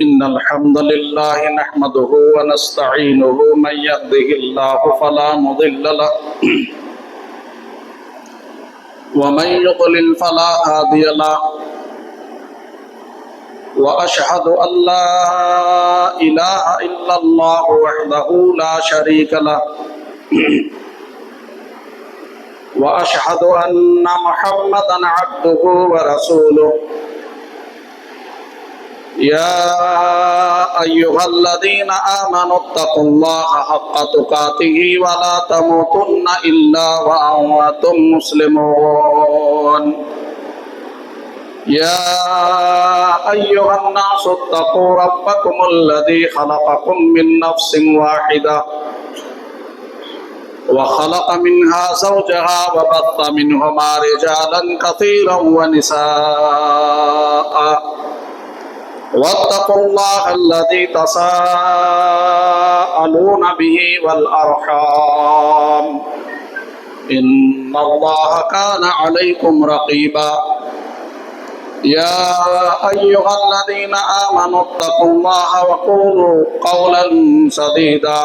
إن الحمد لله نحمده ونستعينه من يهده الله فلا مضل له ومن يضلل فلا هادي له وأشهد أن لا إله إلا الله وحده لا شريك له وأشهد أن محمدا عبده ورسوله يا أيها الذين آمنوا اتقوا الله حق تقاته ولا تموتن إلا وأنتم مسلمون يا أيها الناس اتقوا ربكم الذي خلقكم من نفس واحدة وخلق منها زوجها وبث منهما رجالا كثيرا ونساء واتقوا الله الذي تساءلون به والأرحام إن الله كان عليكم رقيبا يا أيها الذين آمنوا اتقوا الله وقولوا قولا سديدا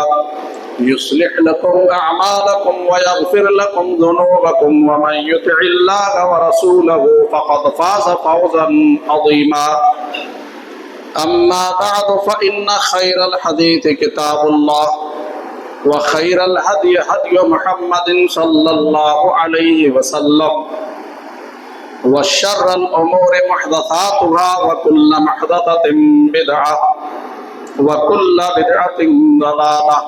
يصلح لكم أعمالكم ويغفر لكم ذنوبكم ومن يطع الله ورسوله فقد فاز فوزا عظيما أما بعد فإن خير الحديث كتاب الله وخير الهدي هدي محمد صلى الله عليه وسلم وشر الأمور محدثاتها وكل محدثة بدعة وكل بدعة ضلالة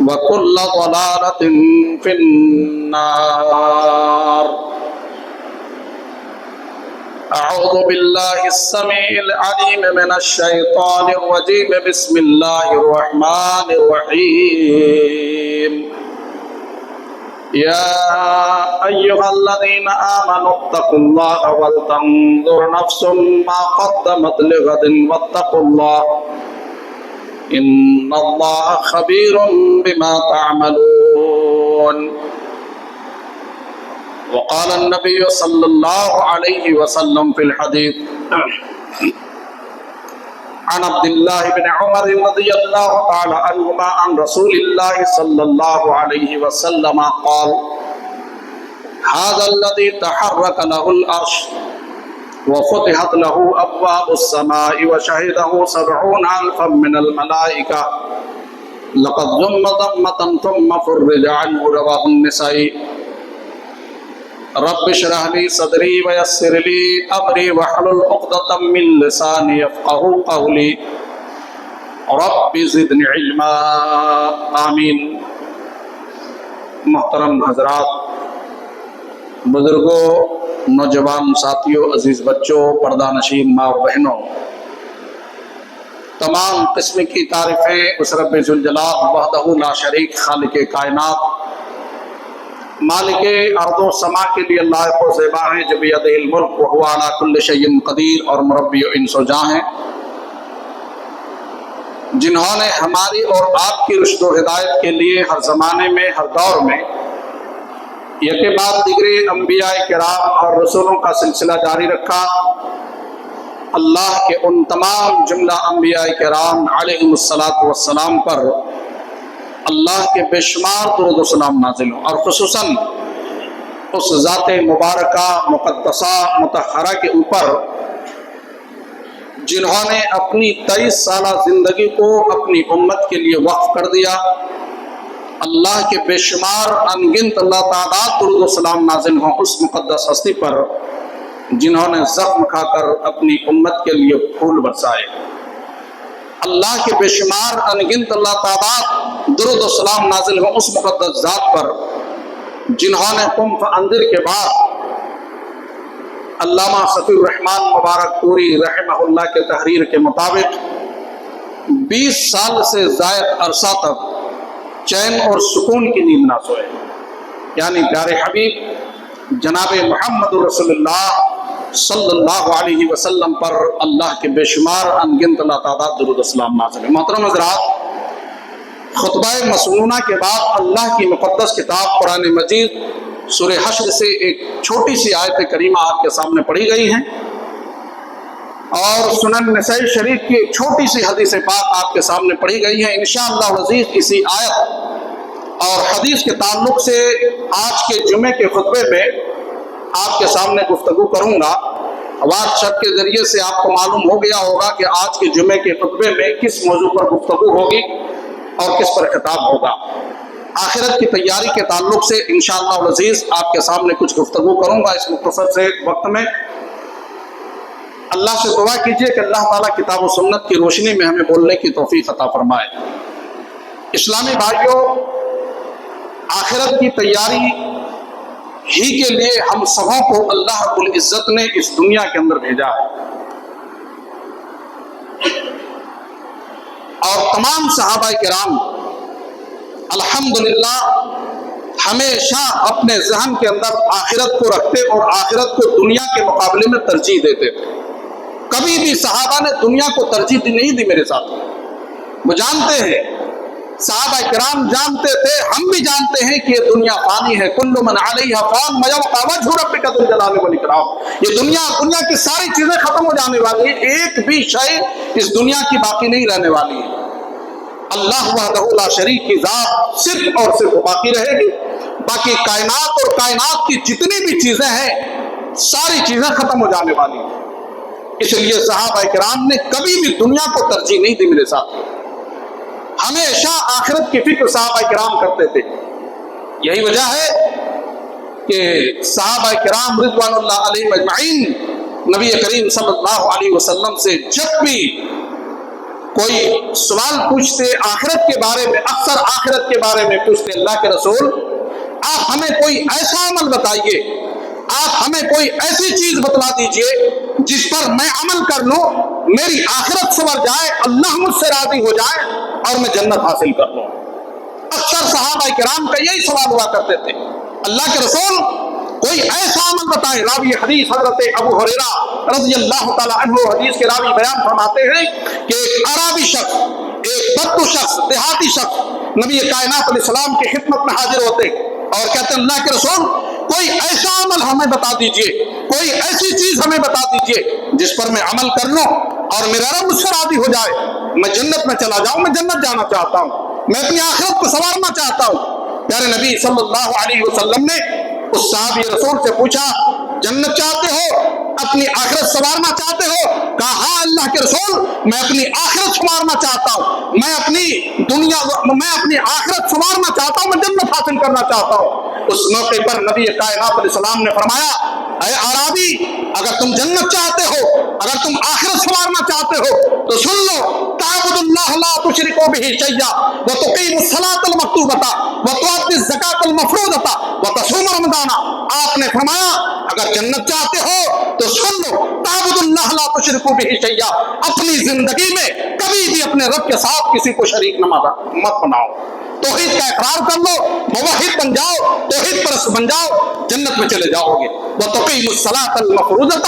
وكل ضلالة في النار أعوذ بالله السميع العليم من الشيطان الرجيم بسم الله الرحمن الرحيم يا أيها الذين آمنوا اتقوا الله ولتنظر نفس ما قدمت لغد واتقوا الله إن الله خبير بما تعملون وقال النبي صلى الله عليه وسلم في الحديث عن عبد الله بن عمر رضي الله تعالى عنهما عن رسول الله صلى الله عليه وسلم قال هذا الذي تحرك له العرش وفتحت له أبواب السماء وشهده 70,000 من الملائكة لقد ضم ضمة ثم فرج عنه رواه النسائي رب اشرح لي صدري ويسر لي امري واحلل عقدة من لساني يفقهوا قولي رب زدني علما آمین۔ محترم حضرات، بزرگوں، نوجوان ساتھیوں، عزیز بچوں، پردہ نشین ماں اور بہنوں، تمام قسم کی تعریفیں اس رب ذوالجلال وحدہ لا شریک خالق کائنات مالک ارض و سما کے لیے لائق و زیبا ہیں، جو بیدہ الملک وہو علی کل شیء قدیر، اور مربی انس و جاں ہیں، جنہوں نے ہماری اور آپ کی رشد و ہدایت کے لیے ہر زمانے میں، ہر دور میں یک بعد دیگر انبیاء کرام اور رسولوں کا سلسلہ جاری رکھا۔ اللہ کے ان تمام جملہ انبیاء کرام علیہم السلام پر اللہ کے بے شمار درود و سلام نازل ہوں، اور خصوصاً اس ذات مبارکہ مقدسہ مطہرہ کے اوپر جنہوں نے اپنی 23 سالہ زندگی کو اپنی امت کے لیے وقف کر دیا۔ اللہ کے بے شمار انگنت اللہ تعالیٰ درود و سلام نازل ہوں اس مقدس ہستی پر جنہوں نے زخم کھا کر اپنی امت کے لیے پھول برسائے۔ اللہ کے بے شمار انگنت اللہ تعالیٰ درود و سلام نازل ہوں اس مقدس ذات پر جنہوں نے قم فانذر کے بعد علامہ صفی الرحمن مبارک پوری رحمہ اللہ کے تحریر کے مطابق 20 سال سے زائد عرصہ تک چین اور سکون کی نیند نہ سوئے، یعنی پیارے حبیب جناب محمد رسول اللہ صلی اللہ علیہ وسلم پر اللہ کے بے شمار انگنت اللہ تعالیٰ درود و سلام نازل ہے۔ محترم حضرات، خطبہ مسنونہ کے بعد اللہ کی مقدس کتاب قرآن مجید سورہ حشر سے ایک چھوٹی سی آیت کریمہ آپ کے سامنے پڑھی گئی ہیں۔ اور سنن نسائی شریف کی ایک چھوٹی سی حدیث پاک آپ کے سامنے پڑھی گئی ہے۔ انشاءاللہ العزیز اسی آیت اور حدیث کے تعلق سے آج کے جمعے کے خطبے میں آپ کے سامنے گفتگو کروں گا۔ واٹس ایپ کے ذریعے سے آپ کو معلوم ہو گیا ہوگا کہ آج کے جمعے کے خطبے میں کس موضوع پر گفتگو ہوگی اور کس پر خطاب ہوگا۔ آخرت کی تیاری کے تعلق سے انشاءاللہ العزیز آپ کے سامنے کچھ گفتگو کروں گا اس مختصر سے وقت میں۔ اللہ سے دعا کیجئے کہ اللہ تعالیٰ کتاب و سنت کی روشنی میں ہمیں بولنے کی توفیق عطا فرمائے۔ اسلامی بھائیوں، آخرت کی تیاری ہی کے لیے ہم سبوں کو اللہ رب العزت نے اس دنیا کے اندر بھیجا ہے، اور تمام صحابہ کرام الحمدللہ ہمیشہ اپنے ذہن کے اندر آخرت کو رکھتے اور آخرت کو دنیا کے مقابلے میں ترجیح دیتے تھے۔ کبھی بھی صحابہ نے دنیا کو ترجیح نہیں دی میرے ساتھ۔ وہ جانتے ہیں، صحابہ کرام جانتے تھے، ہم بھی جانتے ہیں کہ یہ دنیا فانی ہے، کل من علیہا فان ویبقی وجہ ربک ذو الجلال والاکرام۔ یہ دنیا کی ساری چیزیں ختم ہو جانے والی ہیں، ایک بھی شے اس دنیا کی باقی نہیں رہنے والی ہے۔ اللہ وحدہ لا شریک کی ذات صرف اور صرف باقی رہے گی۔ باقی کائنات اور کائنات کی جتنی بھی چیزیں ہیں ساری چیزیں ختم ہو جانے والی ہیں۔ اس لیے صحابہ کرام نے کبھی بھی دنیا کو ترجیح نہیں دی میرے ساتھ، ہمیشہ آخرت کی فکر صحابہ کرام کرتے تھے۔ یہی وجہ ہے کہ صحابہ کرام رضوان اللہ علیہم اجمعین نبی کریم صلی اللہ علیہ وسلم سے جب بھی کوئی سوال پوچھتے آخرت کے بارے میں، اکثر آخرت کے بارے میں پوچھتے، اللہ کے رسول آپ ہمیں کوئی ایسا عمل بتائیے، آپ ہمیں کوئی ایسی چیز بتلا دیجئے جس پر میں عمل کر لوں، میری آخرت سنور جائے، اللہ مجھ سے راضی ہو جائے اور میں جنت حاصل کر لوں۔ اکثر صحابہ کرام کا یہی سوال ہوا کرتے تھے، اللہ کے رسول کوئی ایسا عمل بتائیں۔ راوی حدیث حضرت ابو ہریرہ رضی اللہ تعالی عنہ حدیث کے راوی بیان فرماتے ہیں کہ ایک عربی شخص، ایک بدو شخص، دیہاتی شخص نبی کائنات علیہ السلام کی خدمت میں حاضر ہوتے اور کہتے ہیں اللہ کے رسول کوئی ایسا عمل ہمیں بتا دیجئے، کوئی ایسی چیز ہمیں بتا دیجئے جس پر میں عمل کر لوں اور میرا رب مجھ سے راضی ہو جائے، میں جنت میں چلا جاؤں، میں جنت جانا چاہتا ہوں، میں اپنی آخرت کو سنوارنا چاہتا ہوں۔ پیارے نبی صلی اللہ علیہ وسلم نے اس صحابی رسول سے پوچھا جنت چاہتے ہو، اپنی آخرت سنوارنا چاہتے ہو؟ کہا ہاں اللہ کے رسول میں اپنی آخرت سنوارنا چاہتا ہوں، میں اپنی آخرت سنوارنا چاہتا ہوں، میں جنت حاصل کرنا چاہتا ہوں۔ اس موقع پر نبی کائنات علیہ السلام نے فرمایا اے اعرابی، اگر تم جنت چاہتے ہو، اگر تم آخرت سنوارنا چاہتے ہو تو سن لو، تعبد اللہ لا تشرکوا بہ شیئا وتقیم الصلاۃ المکتوبۃ وتؤدی الزکاۃ المفروضۃ وتصوم رمضان۔ آپ نے فرمایا اگر جنت چاہتے ہو تو سن لو، تعبد اللہ لا تشرکوا بہ شیئا، اپنی زندگی میں کبھی بھی اپنے رب کے ساتھ کسی کو شریک مت بناؤ، توحید کا اقرار کر لو، موحد بن جاؤ، توحید پرست بن جاؤ، جنت میں چلے جاؤ گے۔ وتقیم الصلاۃ المفروضۃ،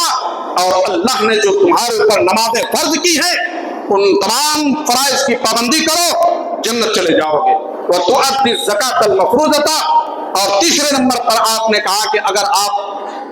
اور اللہ نے جو تمہارے اوپر نمازیں فرض کی ہیں ان تمام فرائض کی پابندی کرو، جنت چلے جاؤ گے۔ وتؤدی الزکاۃ المفروضۃ، اور تیسرے نمبر پر آپ نے کہا کہ اگر آپ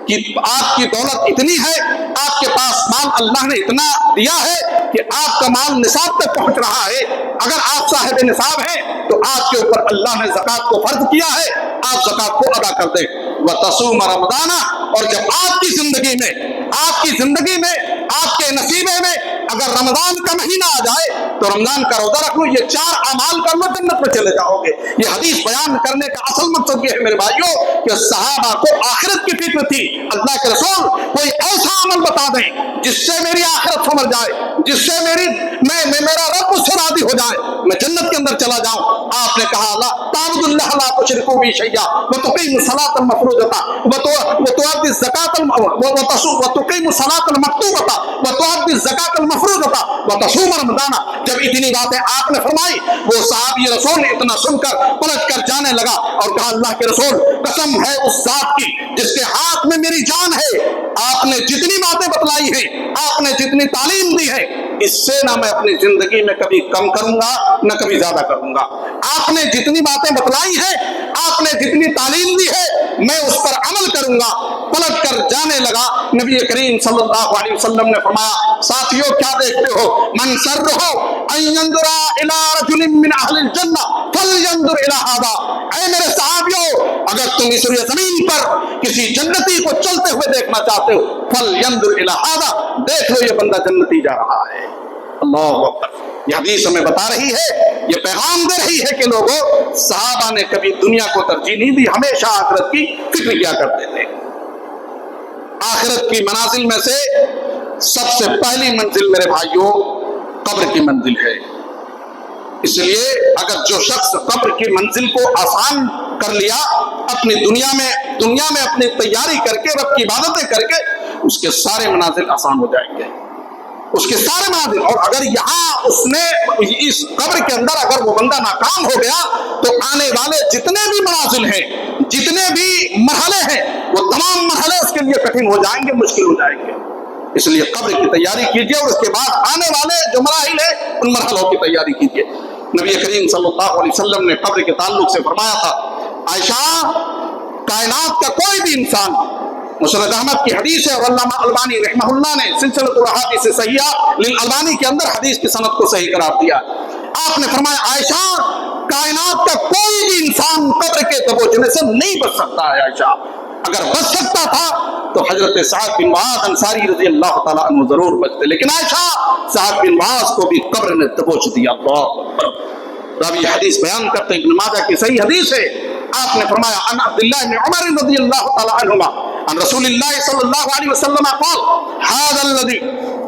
کی دولت اتنی ہے، آپ کے پاس مال اللہ نے اتنا دیا ہے کہ آپ کا مال نصاب تک پہنچ رہا ہے، اگر آپ صاحب نصاب ہیں تو آپ کے اوپر اللہ نے زکوٰۃ کو فرض کیا ہے، آپ زکوٰۃ کو ادا کر دیں۔ وتصوم رمضان، اور جب آپ کی زندگی میں آپ کے نصیبے میں اگر رمضان کا مہینہ آ جائے تو رمضان کا روزہ رکھ لو، یہ 4 اعمال کر لو، جنت میں چلے جاؤ گے۔ یہ حدیث بیان کرنے کا اصل مقصد یہ ہے میرے بھائیوں کہ صحابہ کو آخرت کی فکر تھی۔ اللہ کے رسول کوئی ایسا عمل بتا دیں جس سے میری آخرت سمجھ جائے، جس سے میرا رب مجھ سے راضی ہو جائے، میں جنت کے اندر چلا جاؤں۔ آپ نے کہا لا تعبد اللہ لا تشرکوا بہ شیئا وتقیم الصلاۃ المفروضۃ وتؤدی الزکاۃ وتقیم الصلاۃ المکتوبۃ وتؤدی الزکاۃ المفروضۃ وتصوم رمضان۔ جب اتنی باتیں آپ نے فرمائی، وہ صحابی رسول نے اتنا سن کر پلٹ کر جانے لگا اور کہا اللہ کے رسول قسم ہے اس ذات کی جس کے ہاتھ میں میری جان ہے، آپ نے جتنی باتیں بتلائی ہیں، آپ نے جتنی تعلیم دی ہے، اس سے نہ میں اپنی زندگی میں کبھی کم کروں گا نہ کبھی زیادہ کروں گا۔ آپ نے جتنی باتیں بتلائی ہیں، آپ نے جتنی تعلیم دی ہے، میں اس پر عمل کروں گا۔ پلٹ کر جانے لگا نبی کریم صلی اللہ علیہ وسلم نے فرمایا ساتھیوں کیا دیکھتے ہو من سرہ ان ينظر الى رجل من اہل الجنہ فلینظر الى هذا، اے میرے صحابیوں اگر تم اس روئے زمین پر کسی جنتی کو چلتے ہوئے دیکھنا چاہتے ہو فلینظر الى هذا، دیکھ لو یہ بندہ جنتی جا رہا ہے۔ اللہ اکبر، یہ حدیث ہمیں بتا رہی ہے، یہ پیغام دے رہی ہے کہ لوگوں صحابہ نے کبھی دنیا کو ترجیح نہیں دی، ہمیشہ آخرت کی فکر کیا کرتے تھے۔ آخرت کی منازل میں سے سب سے پہلی منزل میرے بھائیوں قبر کی منزل ہے۔ اس لیے اگر جو شخص قبر کی منزل کو آسان کر لیا اپنی دنیا میں اپنی تیاری کر کے رب کی عبادتیں کر کے، اس کے سارے منازل آسان ہو جائیں گے، اس کے سارے منازل۔ اور اگر یہاں اس نے اس قبر کے اندر اگر وہ بندہ ناکام ہو گیا تو آنے والے جتنے بھی منازل ہیں، جتنے بھی مرحلے ہیں، وہ تمام مرحلے اس کے لیے کٹھن ہو جائیں گے، مشکل ہو جائیں گے۔ اس لیے قبر کی تیاری کیجئے اور اس کے بعد آنے والے جو مراحل ہیں ان مرحلوں کی تیاری کیجئے۔ نبی کریم صلی اللہ علیہ وسلم نے قبر کے تعلق سے فرمایا تھا عائشہ کائنات کا کوئی بھی انسان، مسند احمد کی حدیث ہے اور علامہ البانی رحمہ اللہ نے سلسلۃ الاحادیث صحیحہ للالبانی کے اندر حدیث کی سند کو صحیح قرار دیا۔ آپ نے فرمایا عائشہ کائنات کا کوئی بھی انسان قبر کے دبوچنے سے نہیں بچ سکتا ہے۔ عائشہ اگر بچ سکتا تھا تو حضرت سعد بن معاذ انصاری رضی اللہ تعالیٰ عنہ ضرور بچتے، لیکن عائشہ سعد بن معاذ کو بھی قبر نے دبوچ دیا۔ اللہ اکبر۔ راوی حدیث بیان کرتے ابن ماجہ کی صحیح حدیث ہے، آپ نے فرمایا عن عبداللہ بن عمر رضی اللہ تعالیٰ عنہما عن رسول اللہ صلی اللہ علیہ وسلم قال هذا الذي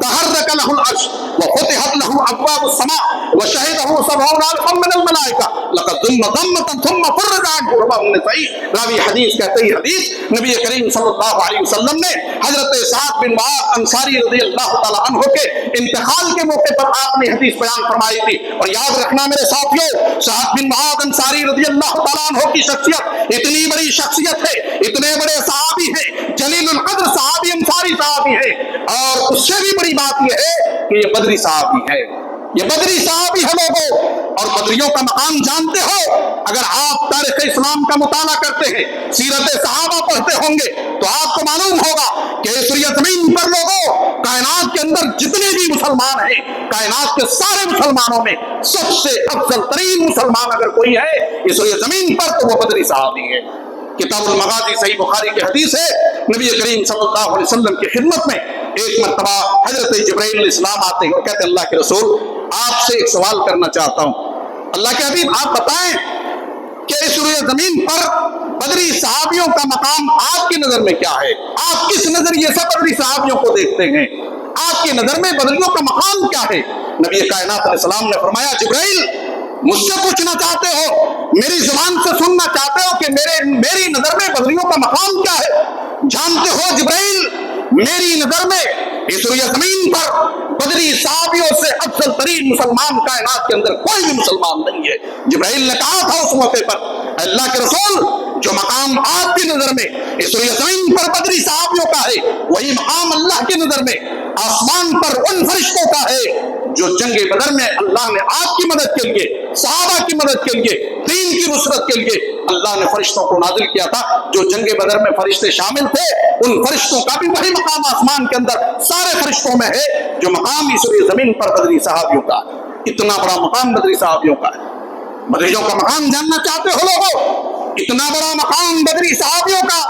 تحرك له العرش وفتحت له ابواب السماء وشهده 70,000 من الملائكة لقد ضم ضمة ثم فرج عنه، رواه النسائی۔ راوی حدیث کہتے ہیں حدیث نبی کریم صلی اللہ علیہ وسلم نے حضرت سعد بن معاذ انصاری رضی اللہ تعالیٰ عنہ کے انتقال کے موقع پر آپ نے حدیث بیان فرمائی تھی۔ اور یاد رکھنا میرے ساتھیوں، سعد بن معاذ انصاری رضی اللہ تعالیٰ عنہ کی شخصیت اتنی بڑی شخصیت ہے، اتنے بڑے صحابی ہیں، جلیل القدر صحابی انصاری صحابی ہے، اور اس سے بھی بڑی بات یہ ہے کہ یہ بدری صحابی ہے، یہ بدری صحابی ہے لوگوں۔ اور بدریوں کا مقام جانتے ہو، اگر آپ تاریخ اسلام کا مطالعہ کرتے ہیں، سیرت صحابہ پڑھتے ہوں گے تو آپ کو معلوم ہوگا کہ اس زمین پر لوگوں کائنات کے اندر جتنے بھی مسلمان ہیں، کائنات کے سارے مسلمانوں میں سب سے افضل ترین مسلمان اگر کوئی ہے اس زمین پر تو وہ بدری صحابی ہے۔ کتاب المغازی صحیح بخاری کی حدیث ہے، نبی کریم صلی اللہ علیہ وسلم کی خدمت میں ایک مرتبہ حضرت جبرائیل علیہ السلام آتے ہیں اور کہتے ہیں اللہ کے رسول آپ سے ایک سوال کرنا چاہتا ہوں، اللہ کے حبیب آپ بتائیں کہ اس روئے زمین پر بدری صحابیوں کا مقام آپ کی نظر میں کیا ہے؟ آپ کس نظریے سے بدری صحابیوں کو دیکھتے ہیں؟ آپ کی نظر میں بدریوں کا مقام کیا ہے؟ نبی کائنات علیہ السلام نے فرمایا جبرائیل مجھ سے پوچھنا چاہتے ہو، میری زبان سے سننا چاہتے ہو کہ میری نظر میں بدریوں کا مقام کیا ہے؟ جانتے ہو جبرائیل میری نظر میں اس روئے زمین پر بدری صحابیوں سے افضل ترین مسلمان کائنات کے اندر کوئی بھی مسلمان نہیں ہے۔ جبرائیل نے کہا تھا اس موقع پر اللہ کے رسول جو مقام آپ کی نظر میں اس روئے زمین پر بدری صحابیوں کا ہے وہی مقام اللہ کی نظر میں آسمان پر ان فرشتوں کا ہے جو جنگ بدر میں اللہ نے آپ کی مدد کے لیے، صحابہ کی مدد کے لیے، دین کی نصرت کے لیے اللہ نے فرشتوں کو نازل کیا تھا۔ جو جنگ بدر میں فرشتے شامل تھے ان فرشتوں کا بھی وہی مقام آسمان کے اندر سارے فرشتوں میں ہے جو مقام اس زمین پر بدری صحابیوں کا ہے۔ اتنا بڑا مقام بدری صحابیوں کا ہے۔ بدریوں کا مقام جاننا چاہتے ہو لوگوں؟ اتنا بڑا مقام بدری صحابیوں کا۔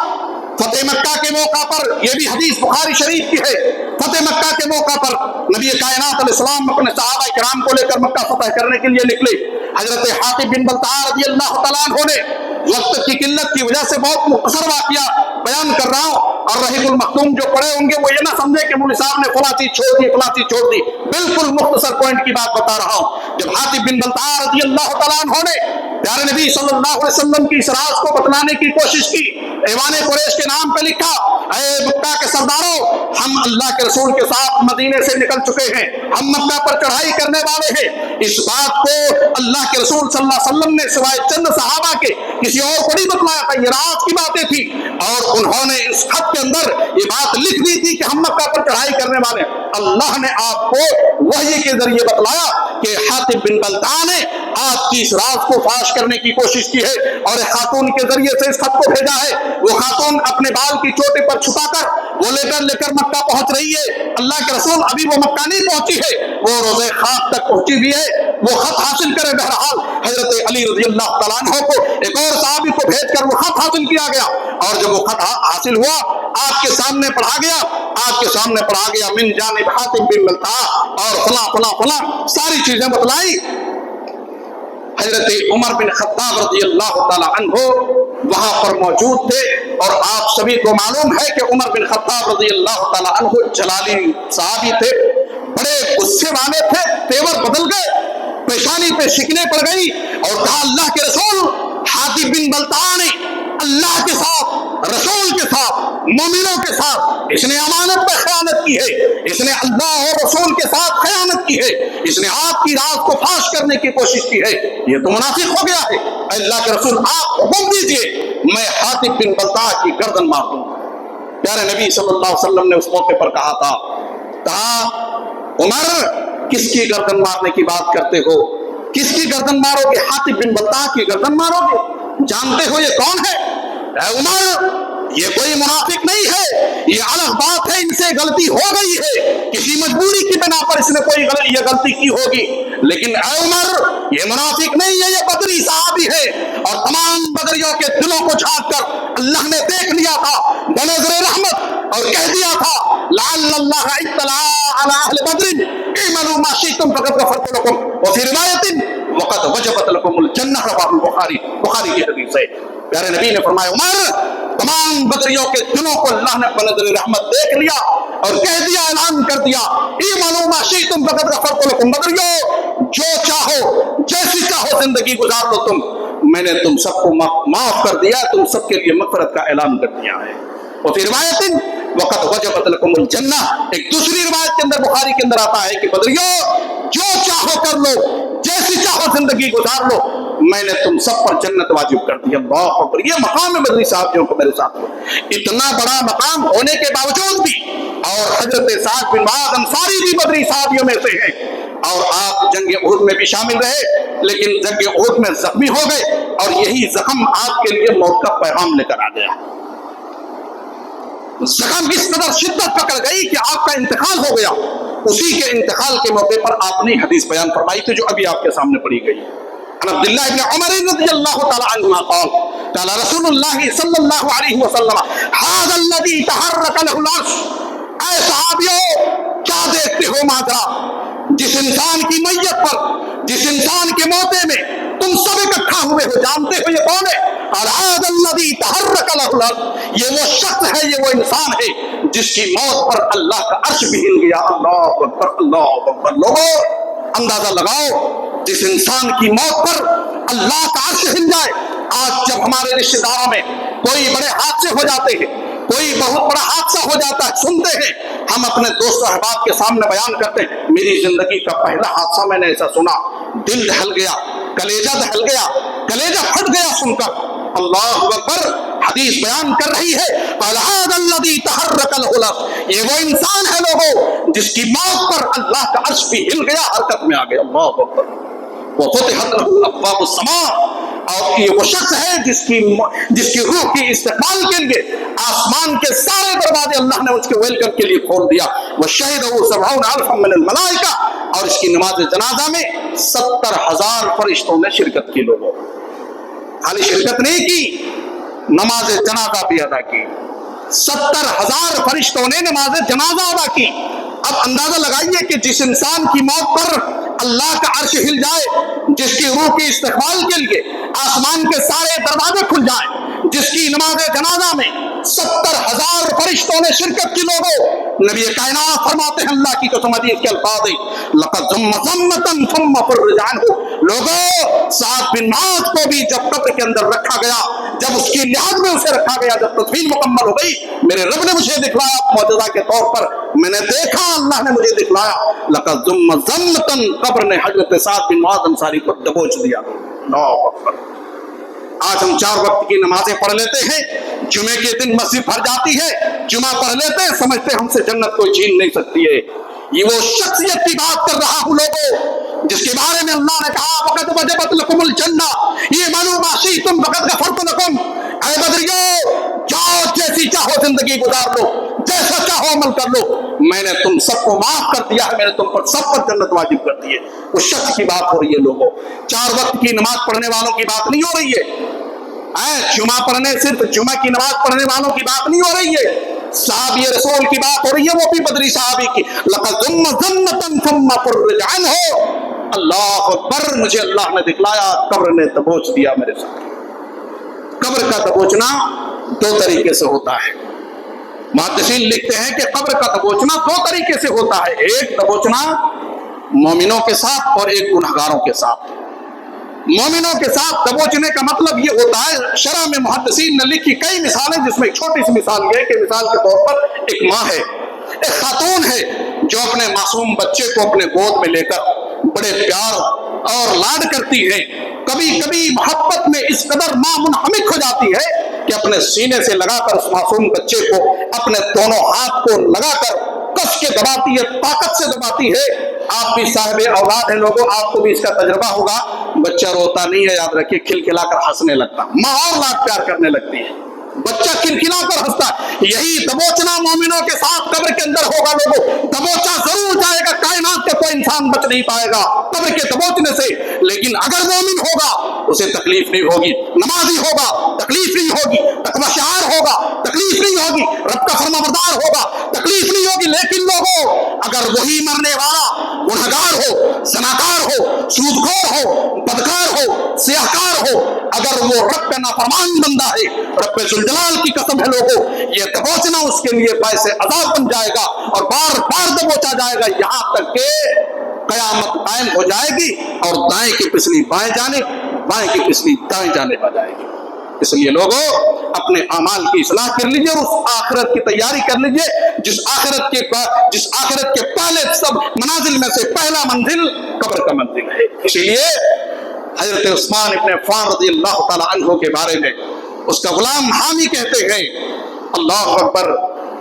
فتح مکہ کے موقع پر، یہ بھی حدیث بخاری شریف کی ہے، فتح مکہ کے موقع پر نبی کائنات علیہ السلام اپنے صحابہ کرام کو لے کر مکہ فتح کرنے کے لیے نکلے۔ حضرت حاطب بن بلتعہ رضی اللہ تعالیٰ عنہ نے وقت کی قلت کی وجہ سے بہت مختصر واقعہ بیان کر رہا ہوں، اور رحیق المختوم جو پڑھے ہوں گے وہ یہ نہ سمجھے کہ مولوی صاحب نے فلاں چیز چھوڑ دی فلاں چیز چھوڑ دی، بالکل مختصر پوائنٹ کی بات بتا رہا ہوں۔ جب حاطب بن بلتعہ رضی اللہ تعالیٰ عنہ نے پیارے نبی صلی اللہ علیہ وسلم کی اس راز کو بتلانے کی کوشش کی، ایوان قریش کے نام پہ لکھا اے مکہ کے سرداروں، ہم اللہ کے رسول کے ساتھ مدینے سے نکل چکے ہیں، ہم مکہ پر چڑھائی کرنے والے ہیں۔ اس بات کو اللہ کے رسول صلی اللہ علیہ وسلم نے سوائے چند صحابہ کے کسی اور کو نہیں بتلایا تھا، یہ راز کی باتیں تھی، اور انہوں نے اس خط کے اندر یہ بات لکھ دی تھی کہ ہم مکہ پر چڑھائی کرنے والے ہیں۔ اللہ نے آپ کو وحی کے ذریعے بتلایا کہ حاتب بن بلتع نے آپ کی اس راز کو فاش کرنے کی کوشش کی ہے اور ایک خاتون کے ذریعے سے اس خط کو بھیجا ہے. وہ خاتون اپنے بال کی چوٹی پر چھپا کر وہ لیٹر لے کر مکہ پہنچ رہی ہے. اللہ کے رسول ابھی وہ مکہ نہیں پہنچی ہے, وہ روزے خاک تک پہنچی بھی ہے. وہ خط حاصل کرے بہرحال حضرت علی رضی اللہ تعالیٰ عنہ کو ایک اور صحابی کو بھیج کر وہ خط حاصل کیا گیا, اور جب وہ خط حاصل ہوا آپ کے سامنے پڑھا گیا من جانب حاتب بن بلتع اور فلاں فلاں فلاں ساری چیزیں بتلائی. حضرت عمر بن خطاب رضی اللہ تعالی عنہ وہاں پر موجود تھے, اور آپ سبھی کو معلوم ہے کہ عمر بن خطاب رضی اللہ تعالی عنہ جلالی صحابی تھے, بڑے غصے والے تھے, تیور بدل گئے, پیشانی پہ شکنیں پڑ گئی اور کہا اللہ کے رسول حاتب بن بلتع نے اللہ کے ساتھ, رسول کے ساتھ, مومنوں کے ساتھ اس نے امانت پہ خیانت کی ہے, اس نے اللہ اور رسول کے ساتھ خیانت کی ہے, اس نے آپ کی راز کو فاش کرنے کی کوشش کی ہے, یہ تو منافق ہو گیا ہے. اللہ کے رسول آپ حکم دیجئے میں حاتب بن بلتع کی گردن مار دوں. پیارے نبی صلی اللہ علیہ وسلم نے اس موقع پر کہا عمر کس کی گردن مارنے کی بات کرتے ہو, کس کی گردن مارو گے؟ حاتب بن بلتع کی گردن مارو گے؟ جانتے ہو یہ کون ہے؟ اے عمر یہ کوئی منافق نہیں ہے, یہ الگ بات ہے ان سے غلطی ہو گئی ہے, کسی مجبوری کی بنا پر اس نے کوئی یہ غلطی کی ہوگی, لیکن اے عمر یہ منافق نہیں ہے, یہ بدری صحابی ہے. اور تمام بدریوں کے دلوں کو جھانک کر اللہ نے دیکھ لیا تھا بنظر رحمت اور کہہ دیا تھا لعل اللہ اطلع علی اہل بدر اعملوا ما شئتم فقد غفرت لكم وفي روایت وقد وجبت لكم الجنہ, رواه البخاری, بخاری کی حدیث ہے. پیارے نبی نے فرمایا عمر تمام بدریوں کے دلوں کو اللہ نے بنظر رحمت دیکھ لیا اور کہہ دیا, اعلان کر دیا اعملوا ما شئتم فقد غفرت لكم, بدریوں جو چاہو جیسی چاہو زندگی گزار لو تم, میں نے تم سب کو معاف کر دیا, تم سب کے لیے مغفرت کا اعلان کر دیا ہے. اور پھر روایت وقت وجبت لكم الجنہ, ایک دوسری روایت کے اندر بخاری کے اندر آتا ہے کہ بدریوں جو چاہو کر لو, جیسی چاہو زندگی گزار لو, میں نے تم سب پر جنت واجب کر دی. اللہ اکبر, یہ مقام ہے بدری صحابیوں کو میرے ساتھ. اتنا بڑا مقام ہونے کے باوجود بھی, اور حضرت سعد بن معاذ انصاری بھی بدری صحابیوں میں سے ہیں, اور آپ جنگ احد میں بھی شامل رہے, لیکن جنگ احد میں زخمی ہو گئے, اور یہی زخم آپ کے لیے موت کا پیغام لے کر آ گیا. زخم اس قدر شدت پکڑ گئی کہ آپ کا انتقال ہو گیا. اسی کے انتقال کے موقع پر آپ نے حدیث بیان فرمائی تھی جو ابھی آپ کے سامنے پڑھی گئی. عبداللہ ابن عمر رضی اللہ تعالی عنہما قال قال رسول اللہ صلی اللہ علیہ وسلم هذا الذي تحرك له العرش. اے صحابیوں کیا دیکھتے ہو ماجرا, جس انسان کی میت پر, جس انسان کے موتے میں تم سب اکٹھا ہوئے ہو, جانتے ہو یہ کون ہے؟ هذا الذي تحرك له العرش, یہ وہ شخص ہے, یہ وہ انسان ہے جس کی موت پر اللہ کا عرش بھی ہل گیا. اللہ اکبر, اللہ اکبر. لوگوں اندازہ لگاؤ, جس انسان کی موت پر اللہ کا عرش ہل جائے. آج جب ہمارے رشتہ داروں میں کوئی بڑے حادثے ہو جاتے ہیں, کوئی بہت بڑا حادثہ ہو جاتا ہے, سنتے ہیں, ہم اپنے دوست و احباب کے سامنے بیان کرتے ہیں میری زندگی کا پہلا حادثہ میں نے ایسا سنا, دل دہل گیا, کلیجہ دہل گیا, کلیجہ پھٹ گیا سن کر. اللہ اکبر, حدیث بیان کر رہی ہے هذا الذي تحرك له العرش, یہ وہ انسان ہے لوگوں جس کی موت پر اللہ کا عرش بھی ہل گیا, حرکت میں آ گیا. اللہ اکبر. وفتحت له ابواب السماء, اور یہ وہ شخص ہے جس کی روح کی استقبال کے لیے آسمان کے سارے دروازے اللہ نے اس کے ویلکم کے لیے کھول دیا. وشهده 70,000 من الملائکہ, اور اس کی نماز جنازہ میں 70,000 فرشتوں نے شرکت کی. لوگوں خالی شرکت نہیں کی, نماز جنازہ بھی ادا کی. 70,000 فرشتوں نے نماز جنازہ ادا کی. اب اندازہ لگائیے کہ جس انسان کی موت پر اللہ کا عرش ہل جائے, جس کی روح کی استقبال کے لیے آسمان کے سارے دروازے کھل جائیں, جس کی نماز جنازہ میں 70,000 فرشتوں نے شرکت کی. لوگوں نبی کائنات فرماتے ہیں, اللہ کی قسم, حدیث کے الفاظ ہیں لقد ذمتن ثم فرج عنہ. لوگوں سعد بن معاذ کو بھی جب قبر کے اندر رکھا گیا, جب اس کی لحاظ میں اسے رکھا گیا, جب تدفین مکمل ہو گئی, میرے رب نے مجھے دکھلایا معجزہ کے طور پر, میں نے دیکھا, اللہ نے مجھے دکھلایا. لقد ذمتن, قبر نے حضرت سعد بن معاذ انصاری کو دبوچ دیا. اللہ اکبر. آج ہم 4 وقت کی نمازیں پڑھ لیتے ہیں, جمعے کے دن مسجد بھر جاتی ہے, جمعہ پڑھ لیتے ہیں, سمجھتے ہم سے جنت کوئی چھین نہیں سکتی ہے. یہ وہ شخصیت کی بات کر رہا ہوں لوگوں جس کے بارے میں اللہ نے کہا وقت وجبت لکم الجنہ یہ منو ما شئتم وقد غفرت لکم، اے بدریو جاؤ جیسی چاہو زندگی گزار لو، جیسا چاہو عمل کر لو، میں نے تم سب کو معاف کر دیا ہے، میں نے تم پر سب پر جنت واجب کر دی ہے۔ اس شخص کی بات ہو رہی ہے لوگوں، 4 وقت کی نماز پڑھنے والوں کی بات نہیں ہو رہی ہے، جمعہ پڑھنے صرف جمعہ کی نماز پڑھنے والوں کی بات نہیں ہو رہی ہے، صحابی رسول کی بات ہو رہی ہے، وہ بھی بدری صحابی کی۔ لقد ذم ذمۃ ثم فرج عنہ، اللہ اکبر، مجھے اللہ نے دکھلایا قبر نے دبوچ دیا میرے ساتھ۔ قبر کا دبوچنا 2 طریقے سے ہوتا ہے، محدثین لکھتے ہیں کہ قبر کا دبوچنا 2 طریقے سے ہوتا ہے، ایک دبوچنا مومنوں کے ساتھ اور ایک گنہگاروں کے ساتھ۔ مومنوں کے ساتھ دبوچنے کا مطلب یہ ہوتا ہے، شرح میں محدثین نے لکھی کئی مثالیں، جس میں ایک چھوٹی سی مثال یہ ہے کہ مثال کے طور پر ایک ماں ہے، ایک خاتون ہے جو اپنے معصوم بچے کو اپنے گود میں لے کر بڑے پیار اور لاڈ کرتی ہے، کبھی کبھی محبت میں اس قدر ماں منہمک ہو جاتی ہے کہ اپنے سینے سے لگا کر اس معصوم بچے کو اپنے دونوں ہاتھ کو لگا کر کس کے دباتی ہے، طاقت سے دباتی ہے۔ آپ بھی صاحب اولاد ہیں لوگوں، آپ کو بھی اس کا تجربہ ہوگا، بچہ روتا نہیں ہے، یاد رکھیے کھلکھلا کر ہنسنے لگتا، ماں اور لاڈ پیار کرنے لگتی ہے، بچہ کھلکھلا کر ہنستا ہے۔ یہی دبوچنا مومنوں کے ساتھ قبر کے اندر ہوگا لوگوں، دبوچا ضرور جائے گا، کائنات کا کوئی انسان بچ نہیں پائے گا قبر کے دبوچنے سے، لیکن اگر مومن ہوگا اسے تکلیف نہیں ہوگی، نمازی ہوگا تکلیف نہیں ہوگی، تقوی شعار ہوگا تکلیف نہیں ہوگی، رب کا فرمانبردار ہوگا تکلیف نہیں ہوگی۔ لیکن لوگوں اگر وہی مرنے والا گنہگار ہو، زناکار ہو، سودخور ہو، بدکار ہو، سیاہکار ہو، اگر وہ رب کا نافرمان بندہ ہے، رب ذوالجلال کی قسم ہے لوگوں، یہ دبوچنا اس کے لیے باعث عذاب بن جائے گا اور بار بار دبوچا جائے گا، یہاں تک کہ قیامت قائم ہو جائے گی اور دائیں کی پسلی بائیں جانب، بائیں کی پسلی دائیں جانب آ جائے گی۔ اس لیے لوگوں اپنے اعمال کی اصلاح کر لیجئے اور اس آخرت کی تیاری کر لیجئے جس آخرت کے پہلے سب منازل میں سے پہلا منزل قبر کا منزل ہے۔ اسی لیے حضرت عثمان ابن عفان رضی اللہ تعالی عنہ کے بارے میں اس کا غلام حامی کہتے ہیں، اللہ اکبر،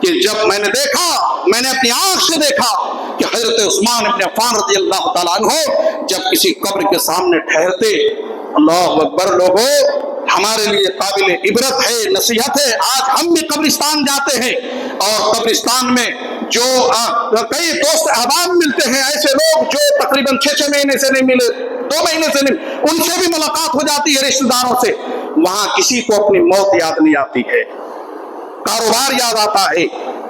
کہ جب میں نے اپنی آنکھ سے دیکھا کہ حضرت عثمان ابن عفان رضی اللہ تعالی عنہ جب کسی قبر کے سامنے ٹھہرتے، اللہ اکبر لوگوں، ہمارے لیے قابل عبرت ہے، نصیحت ہے۔ آج ہم بھی قبرستان جاتے ہیں اور قبرستان میں جو کئی دوست احباب ملتے ہیں، ایسے لوگ جو تقریباً 6 مہینے سے نہیں ملے، 2 مہینے سے نہیں، ان سے بھی ملاقات ہو جاتی ہے رشتہ داروں سے، وہاں کسی کو اپنی موت یاد نہیں آتی ہے، کاروبار یاد آتا ہے،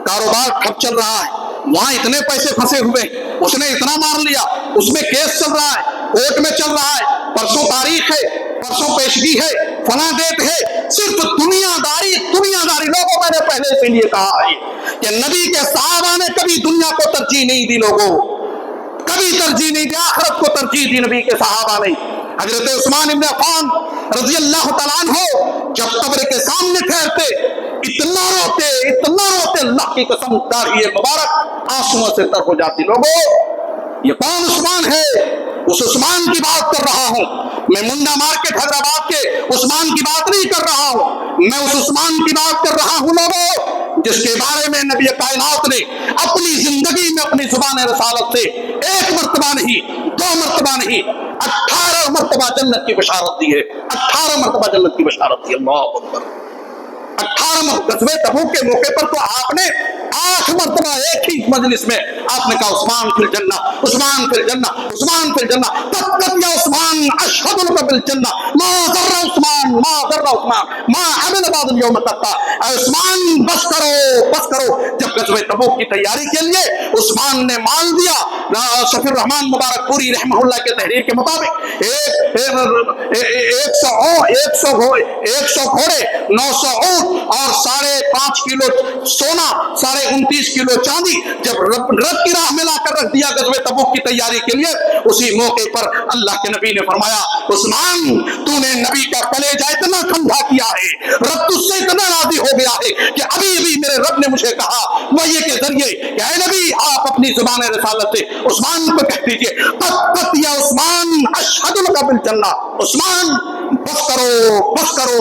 کاروبار ٹھپ چل رہا ہے، وہاں اتنے پیسے پھنسے ہوئے، اس نے اتنا مار لیا، اس میں کیس چل رہا ہے، کورٹ میں چل رہا ہے، پرسوں تاریخ ہے، پرسوں پیشگی ہے، فلاں ڈیٹ ہے، صرف دنیا داری لوگوں، میں نے پہلے سے یہ کہا ہے کہ نبی کے صحابہ نے کبھی دنیا کو ترجیح نہیں دی، لوگوں کبھی ترجیح نہیں دی، آخرت کو ترجیح دی نبی کے صحابہ نے۔ حضرت عثمان ابن عفان رضی اللہ تعالیٰ عنہ جب قبر کے سامنے ٹھہرتے اتنا روتے اللہ کی قسم داڑھی مبارک آنسوؤں سے تر ہو جاتی۔ لوگوں یہ کون عثمان ہے؟ اس عثمان کی بات کر رہا ہوں میں، منڈا مارکیٹ حیدرآباد کے عثمان کی بات نہیں کر رہا ہوں، میں اس عثمان کی بات کر رہا ہوں لوگوں جس کے بارے میں نبی کائنات نے اپنی زندگی میں اپنی زبان رسالت سے 1 مرتبہ نہیں، 2 مرتبہ نہیں، 18 مرتبہ جنت کی بشارت دی ہے، 18 مرتبہ جنت کی بشارت دی۔ اللہ اکبر، 18 غزوہ تبوک کے موقع پر تو آپ نے 8 مرتبہ ایک ہی مجلس میں آپ نے کہا عثمان فی الجنہ، عثمان فی الجنہ، عثمان فی الجنہ، تبت یا عثمان اشہد لک بالجنہ، ما ضر عثمان ما عمل بعد اليوم قط۔ اے عثمان بس کرو۔ جب غزوہ تبوک کی تیاری کے لیے عثمان نے مال دیا، شفیع الرحمان مبارک پوری رحمہ اللہ کے تحریر کے مطابق 100 گھوڑے، 900 اونٹ اور 5.5 کلو سونا، 29.5 کلو چاندی جب رب کی راہ میں لا کر رکھ دیا غزوہ تبوک کی تیاری کے لیے، اسی موقع پر اللہ کے نبی نے فرمایا عثمان تو نے نبی کا کلیجہ اتنا ٹھنڈا کیا ہے، رب تجھ سے اتنا راضی ہو گیا ہے کہ ابھی میرے رب نے مجھے کہا وحی کے ذریعے کہ اے نبی آپ اپنی زبان رسالت سے عثمان کو کہہ دیجئے قط یا عثمان اشہد لک بالجنہ، عثمان بس کرو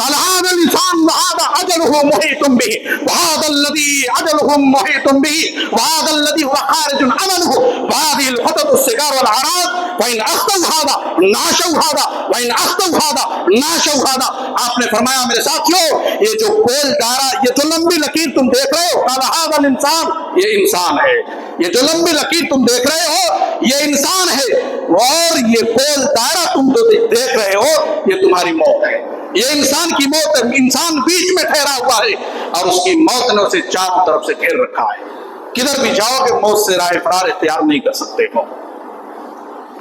قال هذا الانسان وهذا اجله محيط به وهذا الذي اجله محيط به وهذا الذي هو خارج عمله وهذه الخطط الصغار والعراض وان اخذوا هذا ناشوا هذا وان اخذوا هذا ناشوا هذا. آپ نے فرمایا میرے ساتھیوں یہ جو گول دائرہ یہ جو لمبی لکیر تم دیکھ رہے ہو قال هذا الانسان یہ انسان ہے. یہ جو لمبی لکیر تم دیکھ رہے ہو یہ انسان ہے اور یہ گول دائرہ تم جو دیکھ رہے ہو یہ تمہاری موت ہے. یہ انسان کی موت ہے. انسان بیچ میں ٹھہرا ہوا ہے اور اس کی موت نے اسے چاروں طرف سے گھیر رکھا ہے. کدھر بھی جاؤ گے موت سے راہ فرار اختیار نہیں کر سکتے ہو.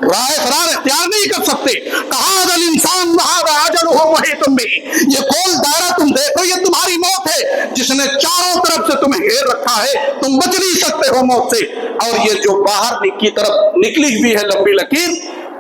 راہ فرار اختیار نہیں کر سکتے. کہا الانسان وهذا اجله محيط به. یہ گول دائرہ تم دیکھو یہ تمہاری موت ہے جس نے چاروں طرف سے تمہیں گھیر رکھا ہے. تم بچ نہیں سکتے ہو موت سے. اور یہ جو باہر کی طرف نکلی ہوئی ہے لمبی لکیر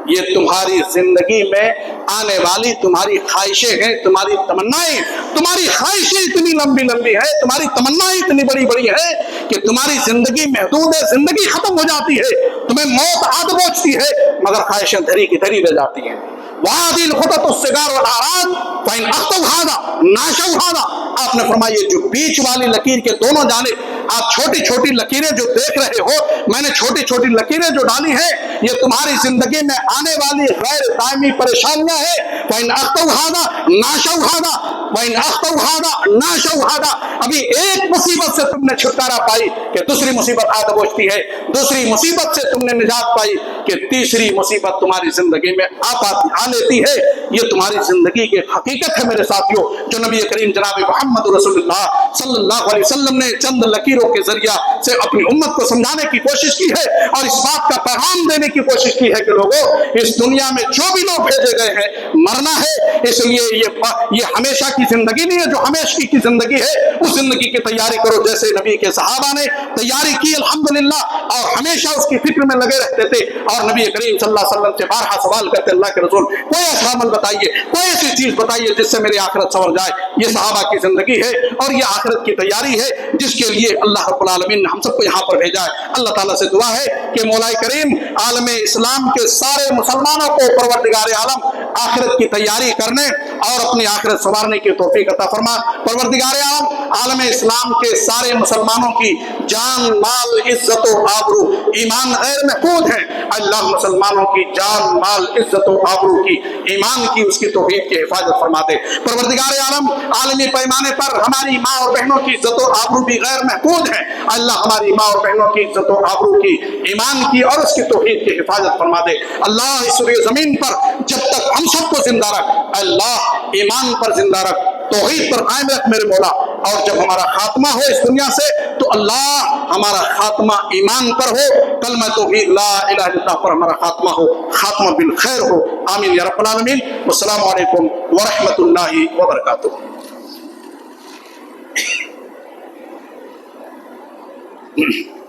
یہ تمہاری زندگی میں آنے والی تمہاری خواہشیں ہیں, تمہاری تمنائیں. تمہاری خواہشیں اتنی لمبی لمبی ہے, تمہاری تمنائیں اتنی بڑی بڑی ہے کہ تمہاری زندگی محدود ہے, زندگی ختم ہو جاتی ہے, تمہیں موت آد پہنچتی ہے مگر خواہشیں دھری کی دھری رہ جاتی ہیں. وادی الخطط الصغار والآراد فإن أخطوا هذا ناشوا هذا. آپ نے فرمایا یہ جو بیچ والی لکیر کے دونوں جانب آپ چھوٹی چھوٹی لکیریں جو دیکھ رہے ہو میں نے چھوٹی چھوٹی لکیریں جو ڈالی ہیں یہ تمہاری زندگی میں آنے والی غیر دائمی پریشانیاں ہیں. فإن أخطوا هذا ناشوا هذا وإن أخطوا هذا ناشوا هذا. ابھی ایک مصیبت سے تم نے چھٹکارا پائی کہ دوسری مصیبت آ دبوچتی ہے, دوسری مصیبت سے تم نے نجات پائی کہ تیسری مصیبت تمہاری زندگی میں آ لیتی ہے. یہ تمہاری زندگی کی حقیقت ہے میرے ساتھیوں جو نبی کریم جناب محمد رسول اللہ صلی اللہ علیہ وسلم نے چند لکیروں کے ذریعہ سے اپنی امت کو سمجھانے کی کوشش کی ہے اور اس بات کا پیغام دینے کی کوشش کی ہے کہ لوگوں اس دنیا میں جو بھی لوگ بھیجے گئے ہیں مرنا ہے, اس لیے یہ ہمیشہ کی زندگی نہیں ہے جو ہمیشہ کی زندگی ہے اس زندگی کی تیاری کرو جیسے نبی کے صحابہ نے تیاری کی الحمدللہ اور ہمیشہ اس کی فکر میں لگے رہتے تھے اور نبی کریم صلی اللہ علیہ وسلم سے بارہا سوال کرتے اللہ کے رسول کوئی ایسا عمل بتائیے, کوئی ایسی چیز بتائیے جس سے میری آخرت سنور جائے. یہ صحابہ کی زندگی ہے اور یہ آخرت کی تیاری ہے جس کے لیے اللہ رب العالمین نے ہم سب کو یہاں پر بھیجا ہے. اللہ تعالیٰ سے دعا ہے کہ مولا کریم عالم اسلام کے سارے مسلمانوں کو پروردگار عالم آخرت کی تیاری کرنے اور اپنی آخرت سنوارنے کی توفیق عطا فرما. پروردگار عالم عالم اسلام کے سارے مسلمانوں کی جان مال عزت و آبرو ایمان غیر محفوظ ہے. اللہ مسلمانوں کی جان مال عزت و آبرو کی ایمان کی اس کی توحید کی حفاظت فرما دے. پروردگار عالم عالمی پیمانے پر ہماری ماں اور بہنوں کی عزت و آبرو بھی غیر محفوظ ہے. اللہ ہماری ماں اور بہنوں کی عزت و آبرو کی ایمان کی اور اس کی توحید کی حفاظت فرما دے. اللہ اس روئے زمین پر جب تک ہم سب کو زندہ رکھ, اللہ ایمان پر زندہ رکھ, توحید پر قائم رکھ میرے مولا. اور جب ہمارا خاتمہ ہو اس دنیا سے تو اللہ ہمارا خاتمہ ایمان پر ہو, کلمہ توحید لا الہ الا اللہ پر ہمارا خاتمہ ہو, خاتمہ بالخیر ہو. آمین یا رب العالمین. والسلام علیکم ورحمۃ اللہ وبرکاتہ.